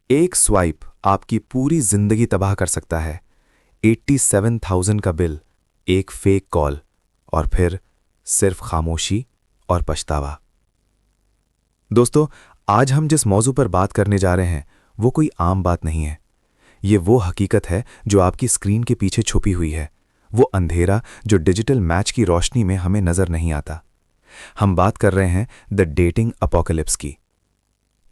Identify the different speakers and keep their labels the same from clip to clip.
Speaker 1: एक स्वाइप आपकी पूरी जिंदगी तबाह कर सकता है। 87,000 का बिल, एक फेक कॉल और फिर सिर्फ खामोशी और पछतावा। दोस्तों, आज हम जिस मौजू पर बात करने जा रहे हैं वो कोई आम बात नहीं है। ये वो हकीकत है जो आपकी स्क्रीन के पीछे छुपी हुई है, वो अंधेरा जो डिजिटल मैच की रोशनी में हमें नजर नहीं आता। हम बात कर रहे हैं द डेटिंग अपोकलिप्स की।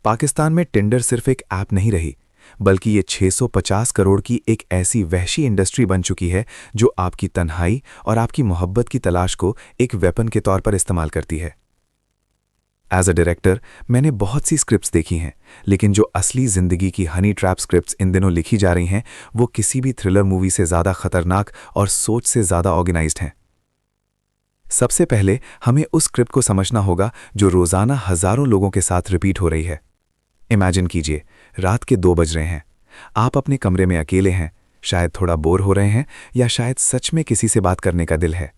Speaker 1: पाकिस्तान में टिंडर सिर्फ एक ऐप नहीं रही, बल्कि ये 650 करोड़ की एक ऐसी वहशी इंडस्ट्री बन चुकी है जो आपकी तन्हाई और आपकी मोहब्बत की तलाश को एक वेपन के तौर पर इस्तेमाल करती है। एज अ डायरेक्टर मैंने बहुत सी स्क्रिप्ट्स देखी हैं, लेकिन जो असली जिंदगी की हनी ट्रैप स्क्रिप्ट्स इन दिनों लिखी जा रही हैं वो किसी भी थ्रिलर मूवी से ज़्यादा खतरनाक और सोच से ज़्यादा ऑर्गेनाइज्ड हैं। सबसे पहले हमें उस स्क्रिप्ट को समझना होगा जो रोज़ाना हज़ारों लोगों के साथ रिपीट हो रही है। इमेजिन कीजिए, रात के 2 बज रहे हैं, आप अपने कमरे में अकेले हैं, शायद थोड़ा बोर हो रहे हैं या शायद सच में किसी से बात करने का दिल है।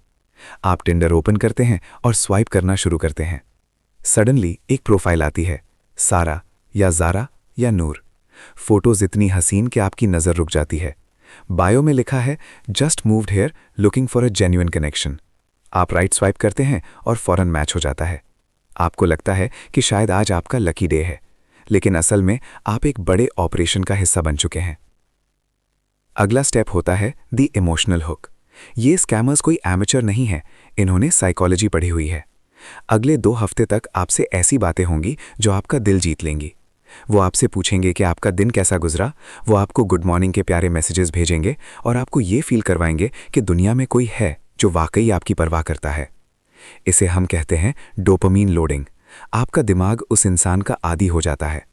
Speaker 1: आप टिंडर ओपन करते हैं और स्वाइप करना शुरू करते हैं। सडनली एक प्रोफाइल आती है, सारा या ज़ारा या नूर। फोटोज इतनी हसीन कि आपकी नज़र रुक जाती है। बायो में लिखा है just moved here looking for a genuine connection. आप राइट स्वाइप करते हैं और फौरन मैच हो जाता है। आपको लगता है कि शायद आज आपका लकी डे है, लेकिन असल में आप एक बड़े ऑपरेशन का हिस्सा बन चुके हैं। अगला स्टेप होता है द इमोशनल हुक। ये स्कैमर्स कोई एमेचर नहीं है, इन्होंने साइकोलॉजी पढ़ी हुई है। अगले 2 हफ्ते तक आपसे ऐसी बातें होंगी जो आपका दिल जीत लेंगी। वो आपसे पूछेंगे कि आपका दिन कैसा गुजरा, वो आपको गुड मॉर्निंग के प्यारे मैसेजेस भेजेंगे और आपको ये फील करवाएंगे कि दुनिया में कोई है जो वाकई आपकी परवाह करता है। इसे हम कहते हैं डोपामीन लोडिंग। आपका दिमाग उस इंसान का आदी हो जाता है।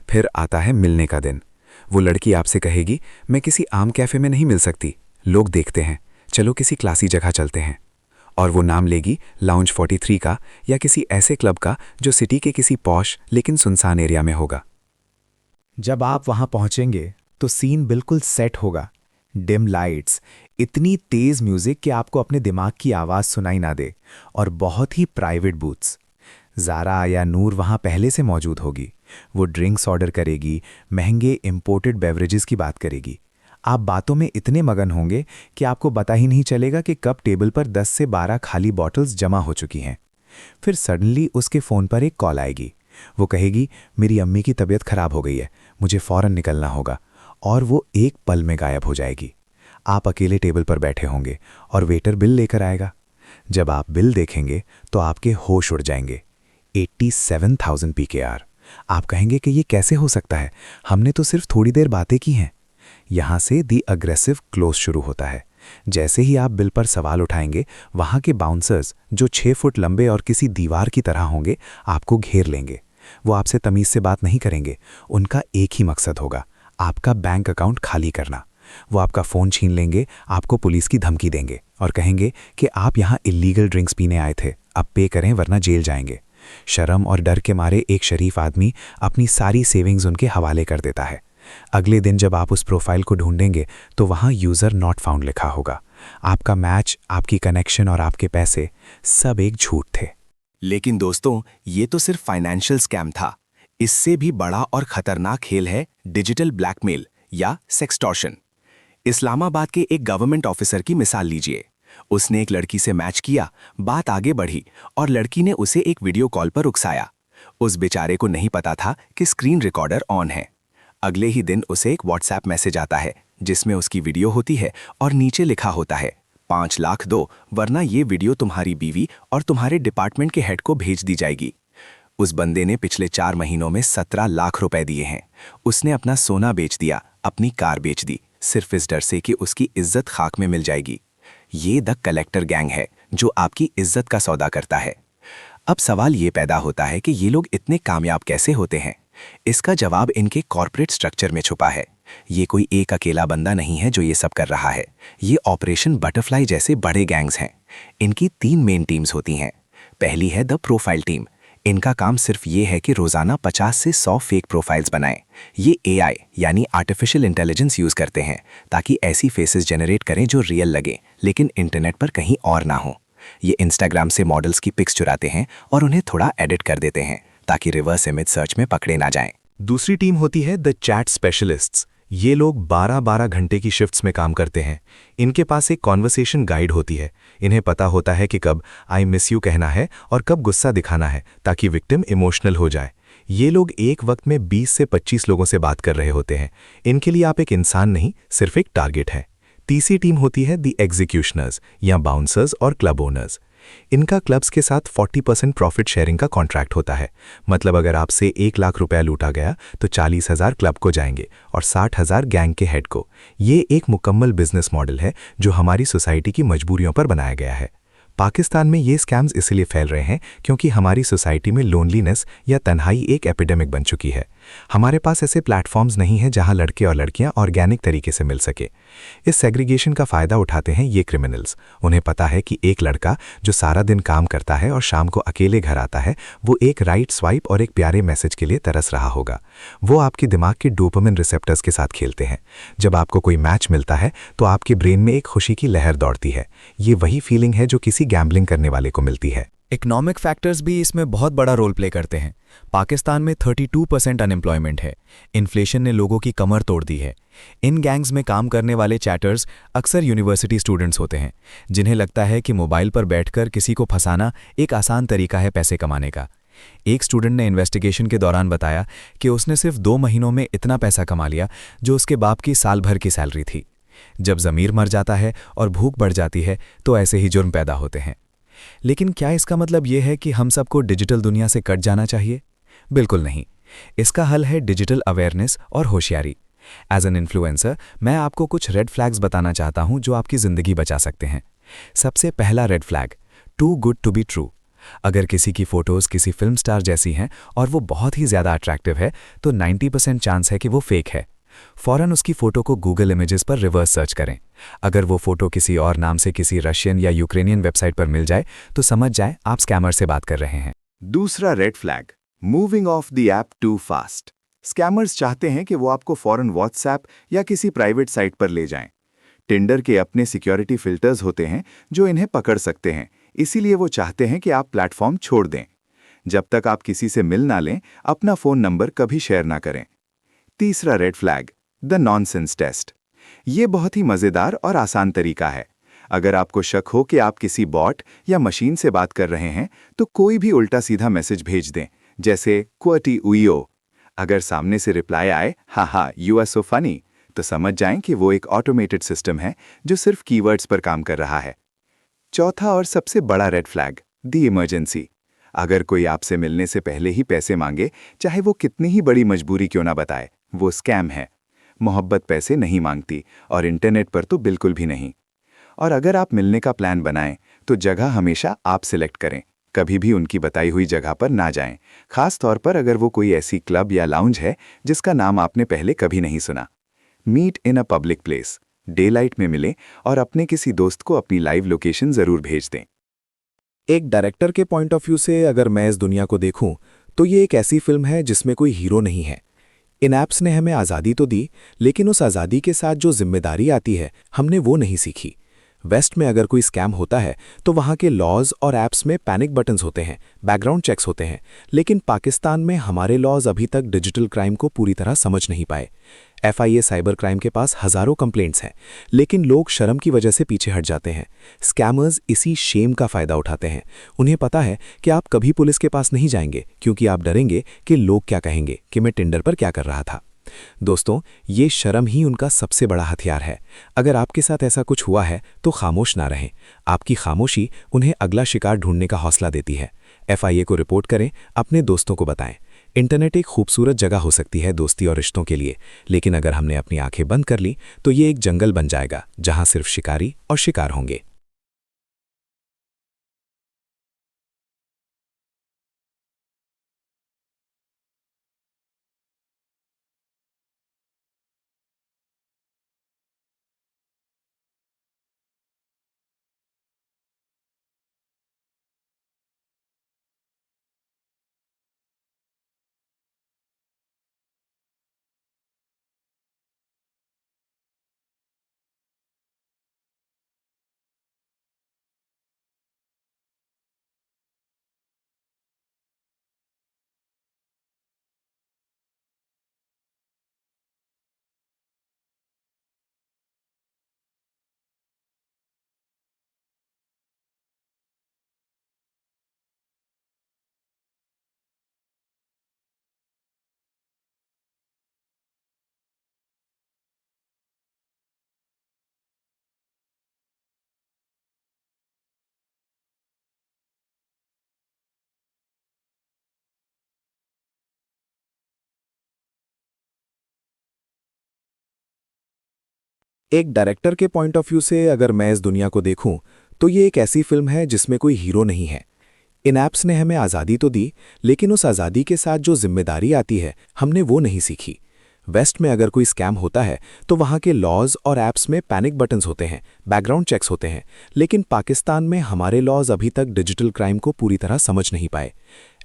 Speaker 1: फिर आता है मिलने का दिन। वो लड़की आपसे कहेगी, मैं किसी आम कैफे में नहीं मिल सकती, लोग देखते हैं, चलो किसी क्लासी जगह चलते हैं। और वो नाम लेगी लाउंज 43 का या किसी ऐसे क्लब का जो सिटी के किसी पॉश लेकिन सुनसान एरिया में होगा।
Speaker 2: जब आप वहां पहुंचेंगे तो सीन बिल्कुल सेट होगा। डिम लाइट्स, इतनी तेज म्यूजिक कि आपको अपने दिमाग की आवाज सुनाई ना दे, और बहुत ही प्राइवेट बूथ्स। ज़ारा या नूर वहां पहले से मौजूद होगी। वो ड्रिंक्स ऑर्डर करेगी, महंगे इंपोर्टेड बेवरेजेस की बात करेगी। आप बातों में इतने मगन होंगे कि आपको पता ही नहीं चलेगा कि कब टेबल पर 10 से 12 खाली बॉटल्स जमा हो चुकी हैं। फिर सडनली उसके फ़ोन पर एक कॉल आएगी। वो कहेगी, मेरी अम्मी की तबीयत खराब हो गई है, मुझे फ़ौरन निकलना होगा, और वो एक पल में गायब हो जाएगी। आप अकेले टेबल पर बैठे होंगे और वेटर बिल लेकर आएगा। जब आप बिल देखेंगे तो आपके होश उड़ जाएंगे। 87,000 PKR। आप कहेंगे कि ये कैसे हो सकता है, हमने तो सिर्फ थोड़ी देर बातें की हैं। यहाँ से दी अग्रेसिव क्लोज शुरू होता है। जैसे ही आप बिल पर सवाल उठाएंगे, वहाँ के बाउंसर्स जो 6 फुट लंबे और किसी दीवार की तरह होंगे आपको घेर लेंगे। वो आपसे तमीज़ से बात नहीं करेंगे, उनका एक ही मकसद होगा, आपका बैंक अकाउंट खाली करना। वो आपका फ़ोन छीन लेंगे, आपको पुलिस की धमकी देंगे और कहेंगे कि आप यहाँ इल्लीगल ड्रिंक्स पीने आए थे, अब पे करें वरना जेल जाएंगे। शर्म और डर के मारे एक शरीफ आदमी अपनी सारी सेविंग्स उनके हवाले कर देता है। अगले दिन जब आप उस प्रोफाइल को ढूंढेंगे तो वहाँ यूज़र नॉट फाउंड लिखा होगा। आपका मैच, आपकी कनेक्शन और आपके पैसे सब एक झूठ थे।
Speaker 3: लेकिन दोस्तों, ये तो सिर्फ फाइनेंशियल स्कैम था। इससे भी बड़ा और खतरनाक खेल है डिजिटल ब्लैकमेल या सेक्सटॉर्शन। इस्लामाबाद के एक गवर्नमेंट ऑफिसर की मिसाल लीजिए। उसने एक लड़की से मैच किया, बात आगे बढ़ी और लड़की ने उसे एक वीडियो कॉल पर उकसाया। उस बेचारे को नहीं पता था कि स्क्रीन रिकॉर्डर ऑन है। अगले ही दिन उसे एक व्हाट्सएप मैसेज आता है जिसमें उसकी वीडियो होती है और नीचे लिखा होता है, 5 लाख दो वरना ये वीडियो तुम्हारी बीवी और तुम्हारे डिपार्टमेंट के हेड को भेज दी जाएगी। उस बंदे ने पिछले 4 महीनों में 17 लाख रुपए दिए हैं। उसने अपना सोना बेच दिया, अपनी कार बेच दी, सिर्फ इस डर से कि उसकी इज्जत खाक में मिल जाएगी। ये द कलेक्टर गैंग है जो आपकी इज्जत का सौदा करता है। अब सवाल ये पैदा होता है कि ये लोग इतने कामयाब कैसे होते हैं। इसका जवाब इनके कॉर्पोरेट स्ट्रक्चर में छुपा है। ये कोई एक अकेला बंदा नहीं है जो ये सब कर रहा है। ये ऑपरेशन बटरफ्लाई जैसे बड़े गैंग्स हैं। इनकी 3 मेन टीम्स होती हैं। पहली है द प्रोफाइल टीम। इनका काम सिर्फ ये है कि रोजाना 50 से 100 फेक प्रोफाइल्स बनाएं। ये AI यानी आर्टिफिशियल इंटेलिजेंस यूज करते हैं ताकि ऐसी फेसेस जनरेट करें जो रियल लगे लेकिन इंटरनेट पर कहीं और ना हो। ये इंस्टाग्राम से मॉडल्स की पिक्स चुराते हैं और उन्हें थोड़ा एडिट कर देते हैं ताकि रिवर्स इमेज सर्च में पकड़े ना जाएं।
Speaker 1: दूसरी टीम होती है द चैट स्पेशलिस्ट्स। ये लोग 12-12 घंटे की शिफ्ट्स में काम करते हैं। इनके पास एक कॉन्वर्सेशन गाइड होती है। इन्हें पता होता है कि कब आई मिस यू कहना है और कब गुस्सा दिखाना है, ताकि विक्टिम इमोशनल हो जाए। ये लोग एक वक्त में 20 से 25 लोगों से बात कर रहे होते हैं। इनके लिए आप एक इंसान नहीं, सिर्फ एक टारगेट है। तीसरी टीम होती है द एग्जीक्यूशनर्स या बाउंसर्स और क्लब ओनर्स। इनका क्लब्स के साथ 40% प्रॉफिट शेयरिंग का कॉन्ट्रैक्ट होता है। मतलब अगर आपसे 1 लाख रुपया लूटा गया तो 40,000 क्लब को जाएंगे और 60,000 गैंग के हेड को। ये एक मुकम्मल बिजनेस मॉडल है जो हमारी सोसाइटी की मजबूरियों पर बनाया गया है। पाकिस्तान में ये स्कैम्स इसलिए फैल रहे हैं क्योंकि हमारी सोसाइटी में लोनलीनेस या तन्हाई एक एपिडेमिक बन चुकी है। हमारे पास ऐसे प्लेटफॉर्म्स नहीं हैं जहां लड़के और लड़कियां ऑर्गेनिक तरीके से मिल सके। इस सेग्रीगेशन का फायदा उठाते हैं ये क्रिमिनल्स। उन्हें पता है कि एक लड़का जो सारा दिन काम करता है और शाम को अकेले घर आता है, वो एक राइट स्वाइप और एक प्यारे मैसेज के लिए तरस रहा होगा। वो आपके दिमाग के डोपामिन रिसेप्टर्स के साथ खेलते हैं। जब आपको कोई मैच मिलता है तो आपके ब्रेन में एक खुशी की लहर दौड़ती है। ये वही फीलिंग है जो किसी गैम्बलिंग करने वाले को मिलती है।
Speaker 2: इकोनॉमिक फैक्टर्स भी इसमें बहुत बड़ा रोल प्ले करते हैं। पाकिस्तान में 32% अनएम्प्लॉयमेंट है। इन्फ्लेशन ने लोगों की कमर तोड़ दी है। इन गैंग्स में काम करने वाले चैटर्स अक्सर यूनिवर्सिटी स्टूडेंट्स होते हैं, जिन्हें लगता है कि मोबाइल पर बैठकर किसी को फंसाना एक आसान तरीका है पैसे कमाने का। एक स्टूडेंट ने इन्वेस्टिगेशन के दौरान बताया कि उसने सिर्फ 2 महीनों में इतना पैसा कमा लिया जो उसके बाप की साल भर की सैलरी थी। जब ज़मीर मर जाता है और भूख बढ़ जाती है तो ऐसे ही जुर्म पैदा होते हैं। लेकिन क्या इसका मतलब यह है कि हम सबको डिजिटल दुनिया से कट जाना चाहिए? बिल्कुल नहीं। इसका हल है डिजिटल अवेयरनेस और होशियारी। एज एन इन्फ्लुएंसर मैं आपको कुछ रेड फ्लैग्स बताना चाहता हूं जो आपकी ज़िंदगी बचा सकते हैं। सबसे पहला red flag, too good to be true. अगर किसी की फ़ोटोज़ किसी फिल्म स्टार जैसी हैं और वो बहुत ही ज़्यादा अट्रैक्टिव है तो 90% चांस है कि वो फेक है। फ़ौरन उसकी फ़ोटो को गूगल इमेजेस पर रिवर्स सर्च करें। अगर वो फ़ोटो किसी और नाम से किसी रशियन या यूक्रेनियन वेबसाइट पर मिल जाए तो समझ जाए आप स्कैमर से बात कर रहे हैं।
Speaker 3: दूसरा red flag, moving off the app too fast. Scammers चाहते हैं कि वो आपको फौरन व्हाट्सएप या किसी प्राइवेट साइट पर ले जाएं। टिंडर के अपने सिक्योरिटी फिल्टर्स होते हैं जो इन्हें पकड़ सकते हैं, इसीलिए वो चाहते हैं कि आप प्लेटफॉर्म छोड़ दें। जब तक आप किसी से मिल ना लें, अपना फ़ोन नंबर कभी शेयर ना करें। तीसरा red flag, the nonsense test. ये बहुत ही मज़ेदार और आसान तरीका है। अगर आपको शक हो कि आप किसी बॉट या मशीन से बात कर रहे हैं, तो कोई भी उल्टा सीधा मैसेज भेज दें, जैसे क्वटी उइयो। अगर सामने से रिप्लाई आए हाँ हाँ यू आर सो फनी, तो समझ जाएं कि वो एक ऑटोमेटेड सिस्टम है जो सिर्फ कीवर्ड्स पर काम कर रहा है। चौथा और सबसे बड़ा रेड फ्लैग, द इमरजेंसी। अगर कोई आपसे मिलने से पहले ही पैसे मांगे, चाहे वो कितनी ही बड़ी मजबूरी क्यों ना बताए, वो स्कैम है। मोहब्बत पैसे नहीं मांगती और इंटरनेट पर तो बिल्कुल भी नहीं। और अगर आप मिलने का प्लान बनाएं तो जगह हमेशा आप सिलेक्ट करें। कभी भी उनकी बताई हुई जगह पर ना जाएं, खास तौर पर अगर वो कोई ऐसी क्लब या लाउंज है जिसका नाम आपने पहले कभी नहीं सुना। Meet in a public place, daylight में मिलें और अपने किसी दोस्त को अपनी लाइव लोकेशन ज़रूर भेज दें।
Speaker 1: एक डायरेक्टर के पॉइंट ऑफ व्यू से अगर मैं इस दुनिया को देखूं तो ये एक ऐसी फिल्म है जिसमें कोई हीरो नहीं है। इन ऐप्स ने हमें आज़ादी तो दी, लेकिन उस आज़ादी के साथ जो जिम्मेदारी आती है हमने वो नहीं सीखी। वेस्ट में अगर कोई स्कैम होता है तो वहाँ के लॉज और ऐप्स में पैनिक बटन्स होते हैं, बैकग्राउंड चेक्स होते हैं। लेकिन पाकिस्तान में हमारे लॉज अभी तक डिजिटल क्राइम को पूरी तरह समझ नहीं पाए। FIA साइबर क्राइम के पास हज़ारों कंप्लेंट्स हैं, लेकिन लोग शर्म की वजह से पीछे हट जाते हैं। स्कैमर्स इसी शेम का फ़ायदा उठाते हैं। उन्हें पता है कि आप कभी पुलिस के पास नहीं जाएंगे क्योंकि आप डरेंगे कि लोग क्या कहेंगे कि मैं टिंडर पर क्या कर रहा था। दोस्तों, ये शर्म ही उनका सबसे बड़ा हथियार है। अगर आपके साथ ऐसा कुछ हुआ है तो खामोश ना रहें। आपकी खामोशी उन्हें अगला शिकार ढूंढने का हौसला देती है। FIA को रिपोर्ट करें, अपने दोस्तों को बताएं। इंटरनेट एक खूबसूरत जगह हो सकती है दोस्ती और रिश्तों के लिए, लेकिन अगर हमने अपनी आंखें बंद कर ली तो ये एक जंगल बन जाएगा जहां सिर्फ शिकारी और शिकार होंगे। एक डायरेक्टर के पॉइंट ऑफ व्यू से अगर मैं इस दुनिया को देखूं, तो ये एक ऐसी फिल्म है जिसमें कोई हीरो नहीं है। इन ऐप्स ने हमें आज़ादी तो दी, लेकिन उस आज़ादी के साथ जो जिम्मेदारी आती है, हमने वो नहीं सीखी। वेस्ट में अगर कोई स्कैम होता है तो वहाँ के लॉज और ऐप्स में पैनिक बटन्स होते हैं, बैकग्राउंड चेक्स होते हैं, लेकिन पाकिस्तान में हमारे लॉज अभी तक डिजिटल क्राइम को पूरी तरह समझ नहीं पाए।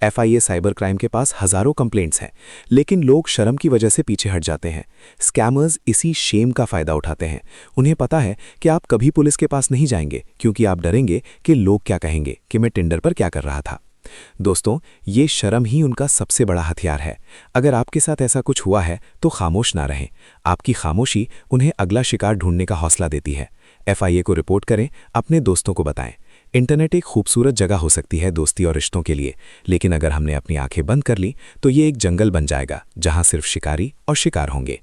Speaker 1: FIA साइबर क्राइम के पास हज़ारों कंप्लेंट्स हैं, लेकिन लोग शर्म की वजह से पीछे हट जाते हैं। स्कैमर्स इसी शेम का फ़ायदा उठाते हैं। उन्हें पता है कि आप कभी पुलिस के पास नहीं जाएंगे, क्योंकि आप डरेंगे कि लोग क्या कहेंगे कि मैं टिंडर पर क्या कर रहा था। दोस्तों, ये शर्म ही उनका सबसे बड़ा हथियार है। अगर आपके साथ ऐसा कुछ हुआ है तो खामोश ना रहें। आपकी खामोशी उन्हें अगला शिकार ढूंढने का हौसला देती है। FIA को रिपोर्ट करें, अपने दोस्तों को बताएं। इंटरनेट एक खूबसूरत जगह हो सकती है दोस्ती और रिश्तों के लिए, लेकिन अगर हमने अपनी आंखें बंद कर ली तो ये एक जंगल बन जाएगा जहां सिर्फ शिकारी और शिकार होंगे।